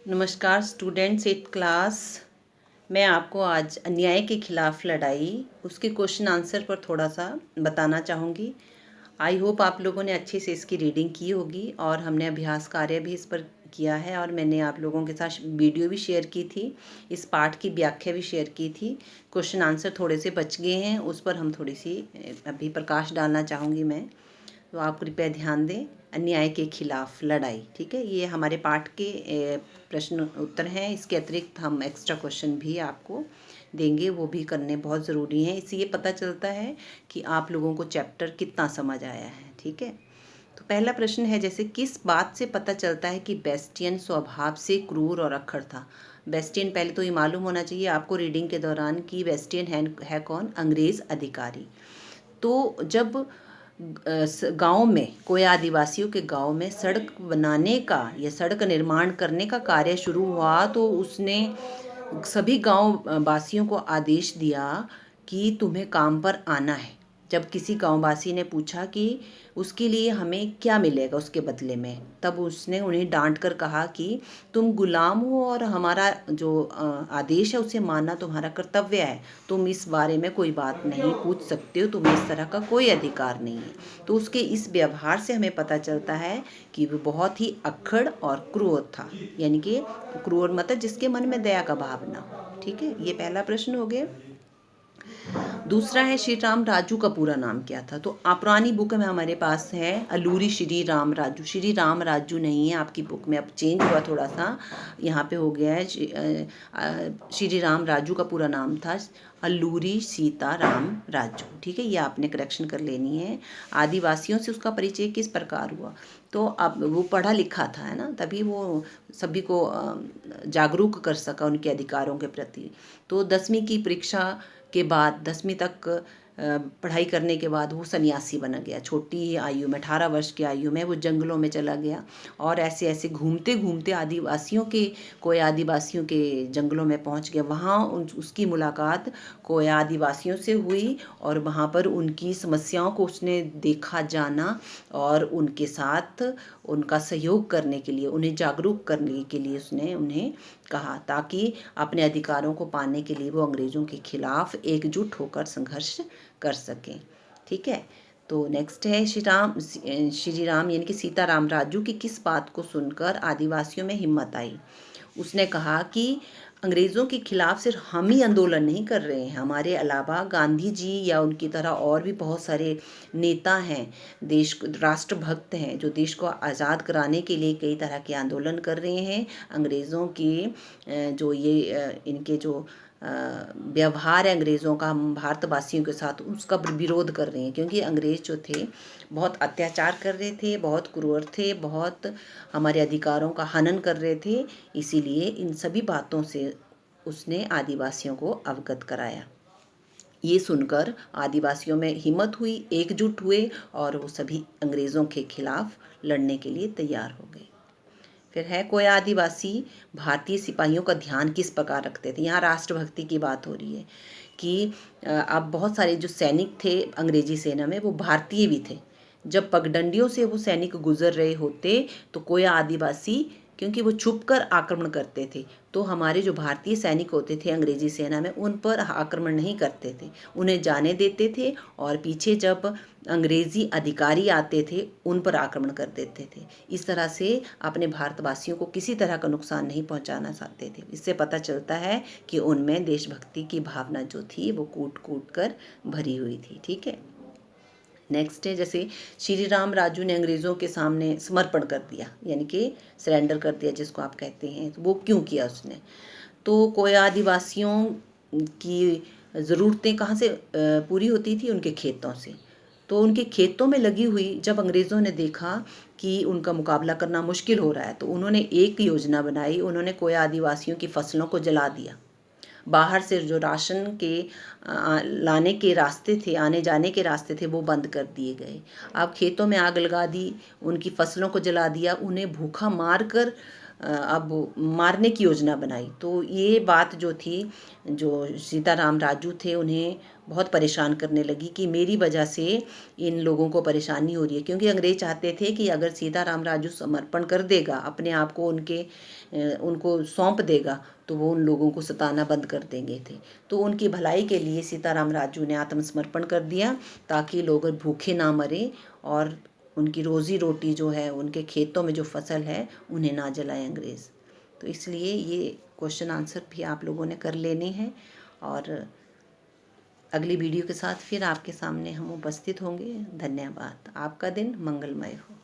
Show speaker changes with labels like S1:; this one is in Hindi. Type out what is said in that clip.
S1: नमस्कार स्टूडेंट्स, 8th क्लास। मैं आपको आज अन्याय के खिलाफ लड़ाई उसके क्वेश्चन आंसर पर थोड़ा सा बताना चाहूँगी। आई होप आप लोगों ने अच्छे से इसकी रीडिंग की होगी और हमने अभ्यास कार्य भी इस पर किया है और मैंने आप लोगों के साथ वीडियो भी शेयर की थी, इस पाठ की व्याख्या भी शेयर की थी। क्वेश्चन आंसर थोड़े से बच गए हैं, उस पर हम थोड़ी सी अभी प्रकाश डालना चाहूँगी मैं, तो आप कृपया ध्यान दें। अन्याय के खिलाफ लड़ाई, ठीक है, ये हमारे पाठ के प्रश्न उत्तर हैं। इसके अतिरिक्त हम एक्स्ट्रा क्वेश्चन भी आपको देंगे, वो भी करने बहुत ज़रूरी हैं। इससे ये पता चलता है कि आप लोगों को चैप्टर कितना समझ आया है, ठीक है। तो पहला प्रश्न है, जैसे किस बात से पता चलता है कि बेस्टियन स्वभाव से क्रूर और अक्खड़ था। बेस्टियन, पहले तो ये मालूम होना चाहिए आपको रीडिंग के दौरान कि बेस्टियन है कौन, अंग्रेज़ अधिकारी। तो जब गांव में, कोई आदिवासियों के गांव में सड़क बनाने का या सड़क निर्माण करने का कार्य शुरू हुआ, तो उसने सभी गांव वासियों को आदेश दिया कि तुम्हें काम पर आना है। जब किसी गांववासी ने पूछा कि उसके लिए हमें क्या मिलेगा उसके बदले में, तब उसने उन्हें डांट कर कहा कि तुम गुलाम हो और हमारा जो आदेश है उसे मानना तुम्हारा कर्तव्य है। तुम इस बारे में कोई बात नहीं पूछ सकते हो, तुम्हें इस तरह का कोई अधिकार नहीं है। तो उसके इस व्यवहार से हमें पता चलता है कि वो बहुत ही अक्खड़ और क्रूर था, यानी कि क्रूर मतलब जिसके मन में दया का भाव ना हो, ठीक है। ये पहला प्रश्न हो गया। दूसरा है, श्री राम राजू का पूरा नाम क्या था। तो पुरानी बुक में हमारे पास है अलूरी श्री राम राजू। श्री राम राजू नहीं है आपकी बुक में, अब चेंज हुआ थोड़ा सा, यहाँ पे हो गया है श्री राम राजू का पूरा नाम था अलूरी सीता राम राजू, ठीक है। ये आपने करेक्शन कर लेनी है। आदिवासियों से उसका परिचय किस प्रकार हुआ, तो अब वो पढ़ा लिखा था, है ना, तभी वो सभी को जागरूक कर सका उनके अधिकारों के प्रति। तो 10वीं की परीक्षा के बाद, 10वीं तक पढ़ाई करने के बाद वो सन्यासी बना गया। छोटी आयु में, 18 वर्ष की आयु में वो जंगलों में चला गया और ऐसे ऐसे घूमते घूमते कोई आदिवासियों के जंगलों में पहुंच गया। वहाँ उसकी मुलाकात कोई आदिवासियों से हुई और वहाँ पर उनकी समस्याओं को उसने देखा जाना और उनके साथ उनका सहयोग करने के लिए, उन्हें जागरूक करने के लिए उसने उन्हें कहा, ताकि अपने अधिकारों को पाने के लिए वो अंग्रेज़ों के खिलाफ एकजुट होकर संघर्ष कर सकें, ठीक है। तो नेक्स्ट है, श्री राम यानी कि सीताराम राजू की किस बात को सुनकर आदिवासियों में हिम्मत आई। उसने कहा कि अंग्रेज़ों के खिलाफ सिर्फ हम ही आंदोलन नहीं कर रहे हैं, हमारे अलावा गांधी जी या उनकी तरह और भी बहुत सारे नेता हैं, देश राष्ट्रभक्त हैं, जो देश को आज़ाद कराने के लिए कई तरह के आंदोलन कर रहे हैं। अंग्रेज़ों के जो ये इनके जो व्यवहार है अंग्रेज़ों का भारतवासियों के साथ, उसका विरोध कर रहे हैं, क्योंकि अंग्रेज़ जो थे बहुत अत्याचार कर रहे थे, बहुत क्रूर थे, बहुत हमारे अधिकारों का हनन कर रहे थे। इसीलिए इन सभी बातों से उसने आदिवासियों को अवगत कराया। ये सुनकर आदिवासियों में हिम्मत हुई, एकजुट हुए और वो सभी अंग्रेज़ों के खिलाफ लड़ने के लिए तैयार हो गए। फिर है, कोई आदिवासी भारतीय सिपाहियों का ध्यान किस प्रकार रखते थे। यहाँ राष्ट्रभक्ति की बात हो रही है कि अब बहुत सारे जो सैनिक थे अंग्रेजी सेना में वो भारतीय भी थे। जब पगडंडियों से वो सैनिक गुजर रहे होते तो कोई आदिवासी, क्योंकि वो छुपकर आक्रमण करते थे, तो हमारे जो भारतीय सैनिक होते थे अंग्रेजी सेना में उन पर आक्रमण नहीं करते थे, उन्हें जाने देते थे और पीछे जब अंग्रेजी अधिकारी आते थे उन पर आक्रमण कर देते थे। इस तरह से अपने भारतवासियों को किसी तरह का नुकसान नहीं पहुंचाना चाहते थे। इससे पता चलता है कि उनमें देशभक्ति की भावना जो थी वो कूट कूट कर भरी हुई थी, ठीक है। नेक्स्ट है, जैसे श्री राम राजू ने अंग्रेज़ों के सामने समर्पण कर दिया, यानी कि सरेंडर कर दिया जिसको आप कहते हैं, तो वो क्यों किया उसने। तो कोया आदिवासियों की ज़रूरतें कहाँ से पूरी होती थी, उनके खेतों से। तो उनके खेतों में लगी हुई, जब अंग्रेज़ों ने देखा कि उनका मुकाबला करना मुश्किल हो रहा है, तो उन्होंने एक योजना बनाई। उन्होंने कोया आदिवासियों की फसलों को जला दिया। बाहर से जो राशन के लाने के रास्ते थे, आने जाने के रास्ते थे, वो बंद कर दिए गए। अब खेतों में आग लगा दी, उनकी फसलों को जला दिया, उन्हें भूखा मार कर अब मारने की योजना बनाई। तो ये बात जो थी, जो सीताराम राजू थे, उन्हें बहुत परेशान करने लगी कि मेरी वजह से इन लोगों को परेशानी हो रही है, क्योंकि अंग्रेज चाहते थे कि अगर सीताराम राजू समर्पण कर देगा, अपने आप को उनको सौंप देगा, तो वो उन लोगों को सताना बंद कर देंगे थे। तो उनकी भलाई के लिए सीताराम राजू ने आत्मसमर्पण कर दिया, ताकि लोग भूखे ना मरे और उनकी रोज़ी रोटी जो है, उनके खेतों में जो फसल है, उन्हें ना जलाए अंग्रेज़। तो इसलिए ये क्वेश्चन आंसर भी आप लोगों ने कर लेने हैं, और अगली वीडियो के साथ फिर आपके सामने हम उपस्थित होंगे। धन्यवाद। आपका दिन मंगलमय हो।